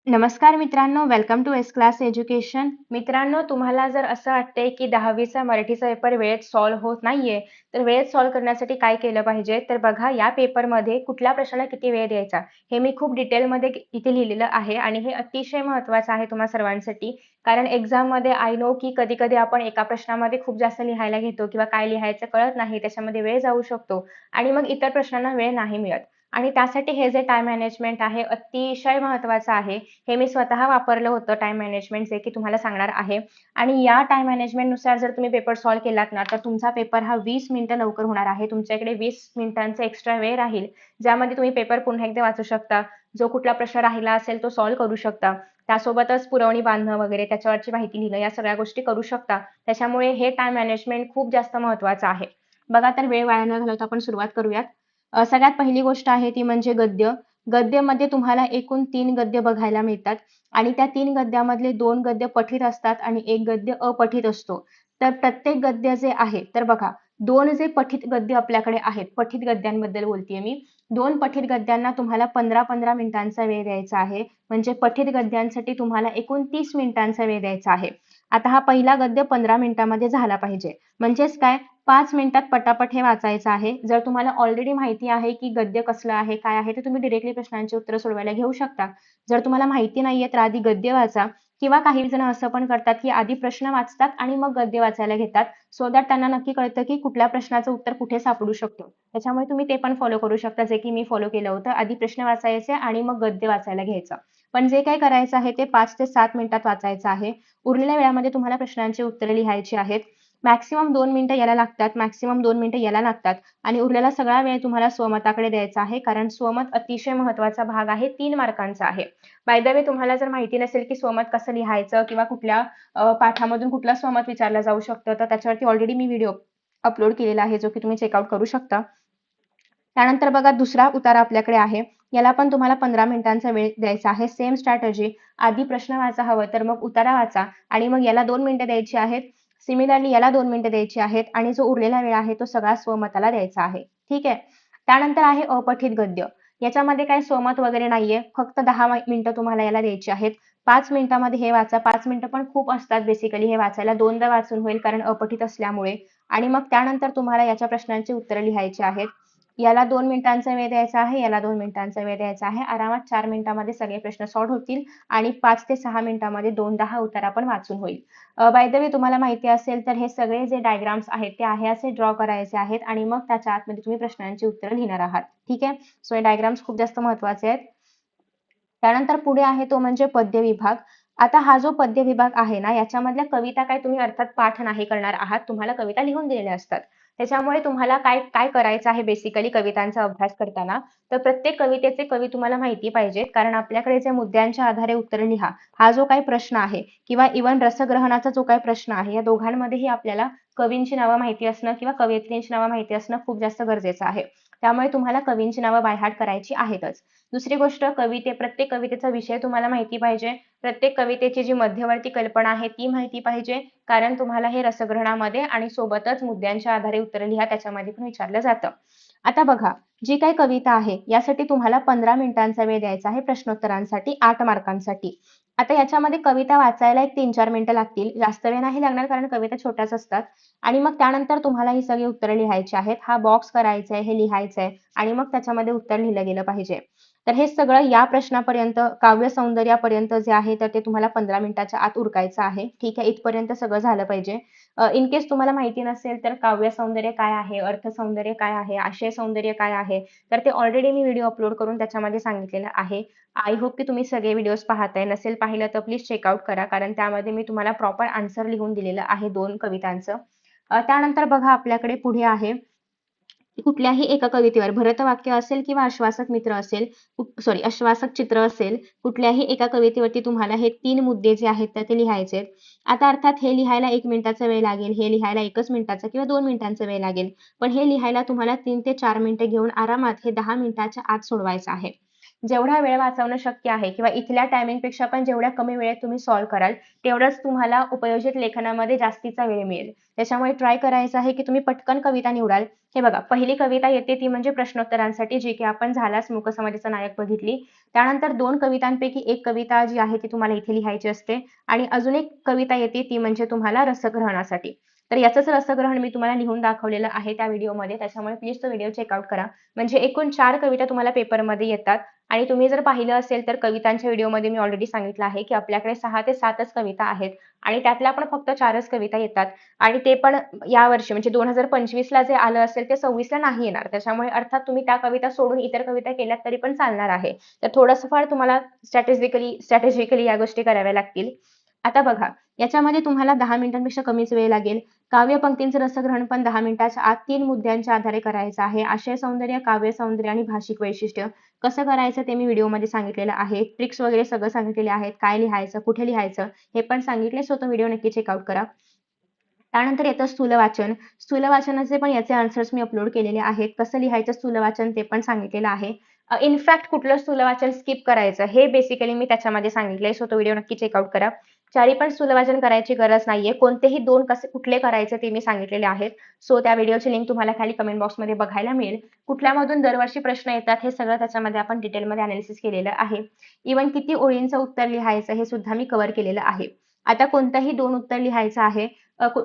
नमस्कार मित्रांनो, welcome to S class education. मित्रांनो, तुम्हाला जर असं वाटतंय की 10वीचा मराठीचा पेपर वेळेत सॉल्व्ह होत नाहीये, तर वेळेत सॉल्व्ह करण्यासाठी काय केलं पाहिजे? तर बघा, या पेपरमध्ये कुठल्या प्रश्नाला किती वेळ द्यायचा, हे मी खूप डिटेलमध्ये इथे लिहिलेलं आहे आणि हे अतिशय महत्त्वाचं आहे तुम्हा सर्वांसाठी. कारण एक्झाममध्ये आय नो की कधी-कधी आपण एका प्रश्नामध्ये खूप जास्त लिहायला घेतो किंवा काय लिहायचं कळत नाही, त्याच्यामध्ये वेळ जाऊ शकतो आणि मग इतर प्रश्नांना वेळ नाही मिळत. आणि त्यासाठी हे जे टाईम मॅनेजमेंट आहे, अतिशय महत्त्वाचं आहे. हे मी स्वतः वापरलं होतं टाईम मॅनेजमेंट जे की तुम्हाला सांगणार आहे. आणि या टाईम मॅनेजमेंटनुसार जर तुम्ही पेपर सॉल्व्ह केलात ना, तर तुमचा पेपर हा 20 मिनिटं लवकर होणार आहे. तुमच्याकडे 20 मिनिटांचा एक्स्ट्रा वेळ राहील, ज्यामध्ये तुम्ही पेपर पुन्हा एकदा वाचू शकता. जो कुठला प्रश्न राहिला असेल तो सॉल्व्ह करू शकता. त्यासोबतच पुरवणी बांधणं वगैरे त्याच्यावरची माहिती लिहिणं या सगळ्या गोष्टी करू शकता. त्याच्यामुळे हे टाईम मॅनेजमेंट खूप जास्त महत्त्वाचं आहे. बघा तर वेळ वाया न घालवता आपण सुरुवात करूयात. सगळ्यात पहिली गोष्ट आहे ती म्हणजे गद्य. गद्यमध्ये तुम्हाला एकूण 3 गद्य बघायला मिळतात आणि त्या 3 गद्यामधले 2 गद्य पठित असतात आणि 1 गद्य अपठित असतो. तर प्रत्येक गद्य जे आहे तर बघा 2 जे पठित गद्य आपल्याकडे आहेत, पठित गद्यांबद्दल बोलतेय मी. 2 पठित गद्यांना तुम्हाला 15-15 मिनिटांचा वेळ द्यायचा आहे. म्हणजे पठित गद्यांसाठी तुम्हाला एकूण 30 मिनिटांचा वेळ द्यायचा आहे. आता हा पहिला गद्य 15 मिनिटांमध्ये झाला पाहिजे. म्हणजेच काय 5 मिनिटात पटापट हे वाचायचं आहे. जर तुम्हाला ऑलरेडी माहिती आहे की गद्य कसलं आहे, काय आहे, तर तुम्ही डायरेक्टली प्रश्नांची उत्तरं सोडवायला घेऊ शकता. जर तुम्हाला माहिती नाहीये तर आधी गद्य वाचा किंवा काही जण असं पण करतात की आधी प्रश्न वाचतात आणि मग गद्य वाचायला घेतात. सो दॅट त्यांना नक्की कळतं की कुठल्या प्रश्नाचं उत्तर कुठे सापडू शकतो. त्याच्यामुळे तुम्ही ते पण फॉलो करू शकता, जे की मी फॉलो केलं होतं. आधी प्रश्न वाचायचे आणि मग गद्य वाचायला घ्यायचं. पण जे काही करायचं आहे ते 5 ते 7 मिनिटात वाचायचं आहे. उरलेल्या वेळामध्ये तुम्हाला प्रश्नांची उत्तरे लिहायची आहेत. मॅक्सिमम 2 मिनिटं याला लागतात, मॅक्सिमम 2 मिनिटं याला लागतात आणि उरलेला सगळा वेळ तुम्हाला स्वमताकडे द्यायचा आहे. कारण स्वमत अतिशय महत्त्वाचा भाग आहे, 3 मार्कांचा आहे. बाय द वे तुम्हाला जर माहिती नसेल की स्वमत कसं लिहायचं किंवा कुठल्या पाठामधून कुठलं स्वमत विचारलं जाऊ शकतं, तर त्याच्यावरती ऑलरेडी मी व्हिडिओ अपलोड केलेला आहे, जो की तुम्ही चेकआउट करू शकता. त्यानंतर बघा दुसरा उतारा आपल्याकडे आहे. याला पण तुम्हाला 15 मिनिटांचा वेळ द्यायचा आहे. Same strategy. आधी प्रश्न वाचा हवं तर मग उतारा वाचा आणि मग याला 2 मिनिटं द्यायची आहेत. सिमिलरली याला 2 मिनिटं द्यायची आहेत आणि जो उरलेला वेळ आहे तो सगळा स्वमताला द्यायचा आहे. ठीक आहे. त्यानंतर आहे अपठित गद्य. याच्यामध्ये काही स्वमत वगैरे नाहीये. फक्त 10 मिनिटं तुम्हाला याला द्यायची आहेत. 5 मिनिटांमध्ये हे वाचा. 5 मिनिटं पण खूप असतात बेसिकली हे वाचायला. 2दा वाचून होईल कारण अपठित असल्यामुळे. आणि मग त्यानंतर तुम्हाला याच्या प्रश्नांची उत्तरं लिहायची आहेत. याला 2 मिनिटांचा वेळ द्यायचा आहे, याला 2 मिनिटांचा वेळ द्यायचा आहे. आरामात 4 मिनिटांमध्ये सगळे प्रश्न सॉल्व्ह होतील आणि 5 ते 6 मिनिटांमध्ये 2दा हा उतारा पण वाचून होईल. बाय द वे तुम्हाला माहिती असेल तर हे सगळे जे डायग्राम्स आहेत ते आहे असे ड्रॉ करायचे आहेत आणि मग त्याच्या आतमध्ये तुम्ही प्रश्नांची उत्तरं लिहिणार आहात. ठीक आहे. सो हे डायग्राम्स खूप जास्त महत्त्वाचे आहेत. त्यानंतर पुढे आहे तो म्हणजे पद्य विभाग. आता हा जो पद्य विभाग आहे ना, याच्यामधल्या कविता काय तुम्ही अर्थात पाठ नाही करणार आहात. तुम्हाला कविता लिहून दिलेल्या असतात. त्याच्यामुळे तुम्हाला काय काय करायचं आहे बेसिकली कवितांचा अभ्यास करताना, तर प्रत्येक कवितेचे कवी तुम्हाला माहिती पाहिजेत. कारण आपल्याकडे जे मुद्द्यांच्या आधारे उत्तरं लिहा, हा जो काही प्रश्न आहे किंवा इव्हन रसग्रहणाचा जो काही प्रश्न आहे, या दोघांमध्येही आपल्याला कवींची नावं माहिती असणं किंवा कवयित्रींची नावं माहिती असणं खूप जास्त गरजेचं आहे. त्यामुळे तुम्हाला कवींची नावं बाय हार्ट करायची आहेतच. दुसरी गोष्ट प्रत्येक कवितेचा विषय तुम्हाला माहिती पाहिजे. प्रत्येक कवितेची जी मध्यवर्ती कल्पना आहे ती माहिती पाहिजे. कारण तुम्हाला हे रसग्रहणामध्ये आणि सोबतच मुद्द्यांच्या आधारे उत्तरं लिहा त्याच्यामध्ये पण विचारलं जातं. आता बघा, जी काही कविता आहे यासाठी तुम्हाला 15 मिनिटांचा वेळ द्यायचा आहे प्रश्नोत्तरांसाठी 8 मार्कांसाठी. आता याच्यामध्ये कविता वाचायला एक 3-4 मिनिटं लागतील. जास्त वेळ नाही लागणार कारण कविता छोट्याच असतात. आणि मग त्यानंतर तुम्हाला ही सगळी उत्तरं लिहायची आहेत. हा बॉक्स करायचा आहे, हे लिहायचं आहे आणि मग त्याच्यामध्ये उत्तर लिहिलं गेलं पाहिजे. तर हे सगळं या प्रश्नापर्यंत काव्य सौंदर्यापर्यंत जे आहे तर ते तुम्हाला 15 मिनिटाच्या आत उरकायचं आहे. ठीक आहे. इथपर्यंत सगळं झालं पाहिजे. इन केस तुम्हाला माहिती नसेल तर काव्य सौंदर्य काय आहे, अर्थ सौंदर्य काय आहे, आशय सौंदर्य काय आहे, तर ते ऑलरेडी मी व्हिडिओ अपलोड करून त्याच्यामध्ये सांगितलेलं आहे. आय होप की तुम्ही सगळे व्हिडिओज पाहताय. नसेल पाहिलं तर प्लीज चेकआउट करा कारण त्यामध्ये मी तुम्हाला प्रॉपर आन्सर लिहून दिलेलं आहे 2 कवितांचं. त्यानंतर बघा आपल्याकडे पुढे आहे कुठल्याही एका कवितेवर भरतवाक्य असेल किंवा आश्वासक मित्र असेल, आश्वासक चित्र असेल, कुठल्याही एका कवितेवरती तुम्हाला हे 3 मुद्दे जे आहेत तर ते लिहायचे आहेत. आता अर्थात हे लिहायला 1 मिनिटाचा वेळ लागेल, हे लिहायला 1च मिनिटाचा किंवा 2 मिनिटांचा वेळ लागेल. पण हे लिहायला तुम्हाला 3 ते 4 मिनिटं घेऊन आरामात हे 10 मिनिटाच्या आत सोडवायचं आहे. जेवढा वेळ वाचवणं शक्य आहे किंवा इथल्या टायमिंगपेक्षा पण जेवढ्या कमी वेळेत तुम्ही सॉल्व्ह कराल, तेवढंच तुम्हाला उपयोजित लेखनामध्ये जास्तीचा वेळ मिळेल. त्याच्यामुळे ट्राय करायचं आहे की तुम्ही पटकन कविता निवडाल. हे बघा, पहिली कविता येते ती म्हणजे प्रश्नोत्तरांसाठी, जी की आपण झालाच मूकसमाधीचा नायक बघितली. त्यानंतर 2 कवितांपैकी एक कविता जी आहे ती तुम्हाला इथे लिहायची असते आणि अजून एक कविता येते ती म्हणजे तुम्हाला रसग्रहणासाठी. तर याचंच रसग्रहण मी तुम्हाला लिहून दाखवलेलं आहे त्या व्हिडिओमध्ये. त्याच्यामुळे प्लीज तो व्हिडिओ चेकआउट करा. म्हणजे एकूण 4 कविता तुम्हाला पेपरमध्ये येतात आणि तुम्ही जर पाहिलं असेल तर कवितांच्या व्हिडिओमध्ये मी ऑलरेडी सांगितलं आहे, की आपल्याकडे 6 ते 7च कविता आहेत आणि त्यातल्या पण फक्त 4च कविता येतात आणि ते पण यावर्षी म्हणजे 2025ला जे आलं असेल ते 26ला नाही येणार. त्याच्यामुळे अर्थात तुम्ही त्या कविता सोडून इतर कविता केल्यात तरी पण चालणार आहे. तर थोडंसं फार तुम्हाला स्ट्रॅटेजिकली या गोष्टी कराव्या लागतील. आता बघा, याच्यामध्ये तुम्हाला 10 मिनिटांपेक्षा कमीच वेळ लागेल. काव्यपंक्तींचं रसग्रहण पण 10 मिनिटाच्या आत 3 मुद्द्यांच्या आधारे करायचं आहे. आशय सौंदर्य, काव्य सौंदर्य आणि भाषिक वैशिष्ट्य. कसं करायचं ते मी व्हिडिओमध्ये सांगितलेलं आहे. ट्रिक्स वगैरे सगळं सांगितलेले आहेत. काय लिहायचं, कुठे लिहायचं हे पण सांगितले. सो तो व्हिडिओ नक्की चेकआउट करा. त्यानंतर येतं स्थूलवाचन. स्थूलवाचनाचे पण याचे आन्सर्स मी अपलोड केलेले आहेत. कसं लिहायचं स्थूलवाचन ते पण सांगितलेलं आहे. इनफॅक्ट कुठलं स्थूलवाचन स्किप करायचं हे बेसिकली मी त्याच्यामध्ये सांगितलंय. सो तो व्हिडिओ नक्की चेकआउट करा. चारी पण स्थूलवाचन करायची गरज नाहीये. कोणतेही 2 कुठले करायचे ते मी सांगितलेले आहेत. सो त्या व्हिडिओची लिंक तुम्हाला खाली कमेंट बॉक्समध्ये बघायला मिळेल. कुठल्यामधून दरवर्षी प्रश्न येतात हे सगळं त्याच्यामध्ये आपण डिटेलमध्ये अनालिसिस केलेलं आहे. इव्हन किती ओळींचं उत्तर लिहायचं हे सुद्धा मी कव्हर केलेलं आहे. आता कोणतंही 2 उत्तर लिहायचं आहे.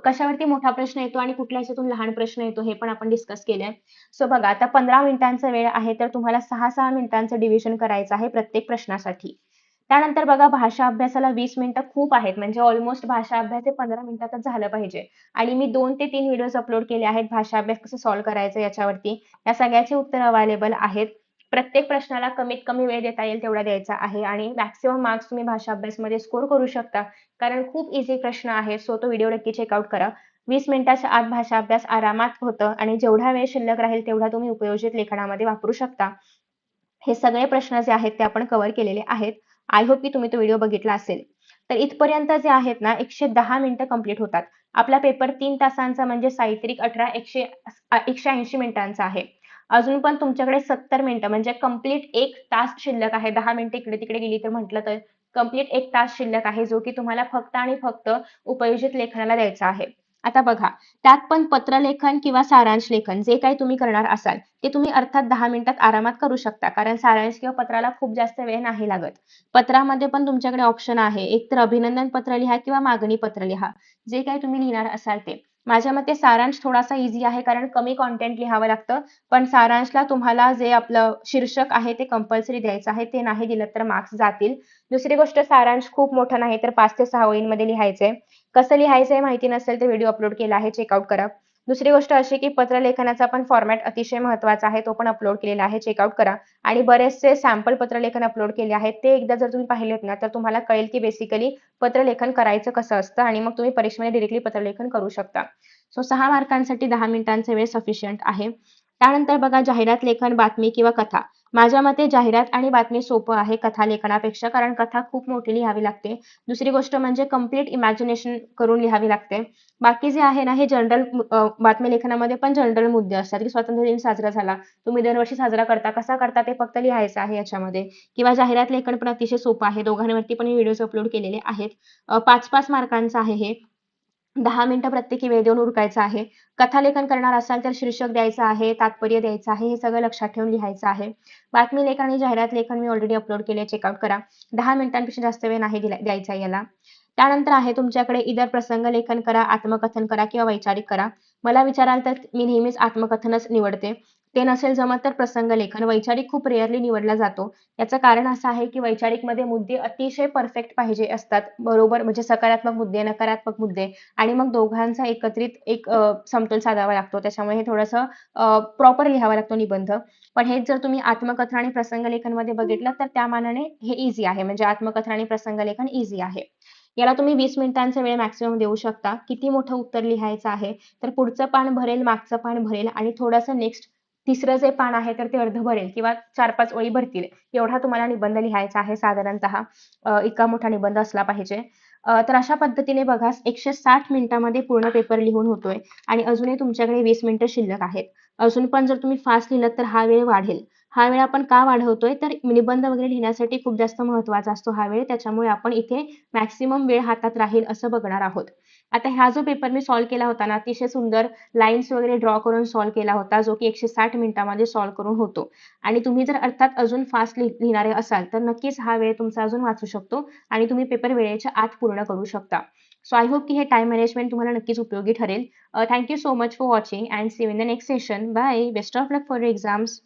कशावरती मोठा प्रश्न येतो आणि कुठल्या ह्याच्यातून लहान प्रश्न येतो हे पण आपण डिस्कस केलंय. सो बघा, आता 15 मिनिटांचा वेळ आहे तर तुम्हाला 6-6 मिनिटांचं डिव्हिजन करायचं आहे प्रत्येक प्रश्नासाठी. त्यानंतर बघा, भाषा अभ्यासाला 20 मिनिटं खूप आहेत. म्हणजे ऑलमोस्ट भाषा अभ्यास हे 15 मिनिटातच झालं पाहिजे आणि मी 2 ते 3 व्हिडिओज अपलोड केले आहेत भाषा अभ्यास कसं सॉल्व्ह करायचं याच्यावरती. या सगळ्याची उत्तरं अवेलेबल आहेत. प्रत्येक प्रश्नाला कमीत कमी वेळ देता येईल तेवढा द्यायचा आहे आणि मॅक्सिमम मार्क्स तुम्ही भाषा अभ्यासमध्ये स्कोर करू शकता. कारण खूप इझी प्रश्न आहे. सो तो व्हिडिओ नक्की चेकआउट करा. 20 मिनिटाच्या आत भाषा अभ्यास आरामात होतं आणि जेवढा वेळ शिल्लक राहील तेवढा तुम्ही उपयोजित लेखनामध्ये वापरू शकता. हे सगळे प्रश्न जे आहेत ते आपण कव्हर केलेले आहेत. आय होप की तुम्ही तो व्हिडिओ बघितला असेल. तर इथपर्यंत जे आहेत ना 110 मिनिटं कंप्लीट होतात. आपला पेपर 3 तासांचा म्हणजे साहित्रिक 180 मिनिटांचा आहे. अजून पण तुमच्याकडे 70 मिनिटं म्हणजे कंप्लीट 1 तास शिल्लक आहे. 10 मिनिटं इकडे-तिकडे गेली तर म्हटलं तर कंप्लीट 1 तास शिल्लक आहे, जो की तुम्हाला फक्त आणि फक्त उपयोजित लेखनाला द्यायचा आहे. आता बघा, त्यात पण पत्रलेखन किंवा सारांश लेखन जे काही तुम्ही करणार असाल ते तुम्ही अर्थात 10 मिनिटात आरामात करू शकता. कारण सारांश किंवा पत्राला खूप जास्त वेळ नाही लागत. पत्रामध्ये पण तुमच्याकडे ऑप्शन आहे. एक तर अभिनंदन पत्र लिहा किंवा मागणी पत्र लिहा. जे काही तुम्ही लिहिणार असाल ते. माझ्या मते सारांश थोडासा इझी आहे कारण कमी कंटेंट लिहावं लागतं. पण सारांशला तुम्हाला जे आपलं शीर्षक आहे ते कंपल्सरी द्यायचं आहे. ते नाही दिलं तर मार्क्स जातील. दुसरी गोष्ट, सारांश खूप मोठा नाही तर 5 ते 6 ओळींमध्ये लिहायचंय. कसं लिहायचंय माहिती नसेल तर व्हिडिओ अपलोड केला आहे, चेकआउट करा. दुसरी गोष्ट अशी की पत्रलेखनाचा पण फॉर्मॅट अतिशय महत्त्वाचा आहे. तो पण अपलोड केलेला आहे, चेकआउट करा. आणि बरेचसे सॅम्पल पत्रलेखन अपलोड केले आहेत. ते एकदा जर तुम्ही पाहिलेत ना तर तुम्हाला कळेल की बेसिकली पत्रलेखन करायचं कसं असतं आणि मग तुम्ही परीक्षेमध्ये डायरेक्टली पत्रलेखन करू शकता. सो 6 मार्कांसाठी 10 मिनिटांचा वेळ सफिशियंट आहे. त्यानंतर बघा, जाहिरात लेखन, बातमी किंवा कथा. माझ्या मते जाहिरात आणि बातमी सोपं आहे कथा लेखनापेक्षा, कारण कथा खूप मोठी लिहावी लागते. दुसरी गोष्ट म्हणजे कंप्लीट इमॅजिनेशन करून लिहावी लागते. बाकी जे आहे ना हे जनरल बातमी लेखनामध्ये पण जनरल मुद्दे असतात की स्वातंत्र्य दिन साजरा झाला, तुम्ही दरवर्षी साजरा करता, कसा करता ते फक्त लिहायचं आहे याच्यामध्ये. किंवा जाहिरात लेखन पण अतिशय सोपं आहे. दोघांवरती पण मी व्हिडिओज अपलोड केलेले आहेत. 5-5 मार्कांचं आहे हे. 10 मिनिटं प्रत्येकी वेळ देऊन उरकायचं आहे. कथालेखन करणार असाल तर शीर्षक द्यायचं आहे, तात्पर्य द्यायचं आहे, हे सगळं लक्षात ठेवून लिहायचं आहे. बातमी लेखन आणि जाहिरात लेखन मी ऑलरेडी अपलोड केले, चेकआउट करा. 10 मिनिटांपेक्षा जास्त वेळ नाही द्यायचा याला. त्यानंतर आहे तुमच्याकडे इतर प्रसंग लेखन करा, आत्मकथन करा किंवा वैचारिक करा. मला विचाराल तर मी नेहमीच आत्मकथनच निवडते. ते नसेल जमत तर प्रसंग लेखन. वैचारिक खूप रेअरली निवडला जातो. याचं कारण असं आहे की वैचारिकमध्ये मुद्दे अतिशय परफेक्ट पाहिजे असतात. बरोबर, म्हणजे सकारात्मक मुद्दे, नकारात्मक मुद्दे आणि मग दोघांचा एकत्रित एक समतोल साधावा लागतो. त्याच्यामुळे हे थोडंसं प्रॉपर लिहावा लागतो निबंध. पण हेच जर तुम्ही आत्मकथन आणि प्रसंग लेखनमध्ये बघितलं तर त्या मानाने हे इझी आहे. म्हणजे आत्मकथन आणि प्रसंग लेखन इझी आहे. याला तुम्ही 20 मिनिटांचा वेळ मॅक्सिमम देऊ शकता. किती मोठं उत्तर लिहायचं आहे तर पुढचं पान भरेल, मागचं पान भरेल आणि थोडंसं नेक्स्ट तिसरं जे पान आहे तर ते अर्ध भरेल किंवा 4-5 ओळी भरतील. एवढा तुम्हाला निबंध लिहायचा आहे साधारणतः. इतका मोठा निबंध असला पाहिजे. तर अशा पद्धतीने बघा, 160 मिनिटांमध्ये पूर्ण पेपर लिहून होतोय आणि अजूनही तुमच्याकडे 20 मिनिटं शिल्लक आहेत. अजून पण जर तुम्ही फास्ट लिहिलं तर हा वेळ वाढेल. हा वेळ आपण का वाढवतोय, तर निबंध वगैरे लिहिण्यासाठी खूप जास्त महत्त्वाचा असतो हा वेळ. त्याच्यामुळे आपण इथे मॅक्सिमम वेळ हातात राहील असं बघणार आहोत. आता हा जो पेपर मी सॉल्व्ह केला होता ना, अतिशय सुंदर लाईन्स वगैरे ड्रॉ करून सॉल्व्ह केला होता, जो की 160 मिनिटांमध्ये सॉल्व्ह करून होतो. आणि तुम्ही जर अर्थात अजून फास्ट लिहिणारे असाल, तर नक्कीच हा वेळ तुमचा अजून वाचू शकतो आणि तुम्ही पेपर वेळेच्या आत पूर्ण करू शकता. सो आय होप की हे टाईम मॅनेजमेंट तुम्हाला नक्कीच उपयोगी ठरेल. Thank you so much for watching and see you in the next session. Bye. Best of luck for your exams.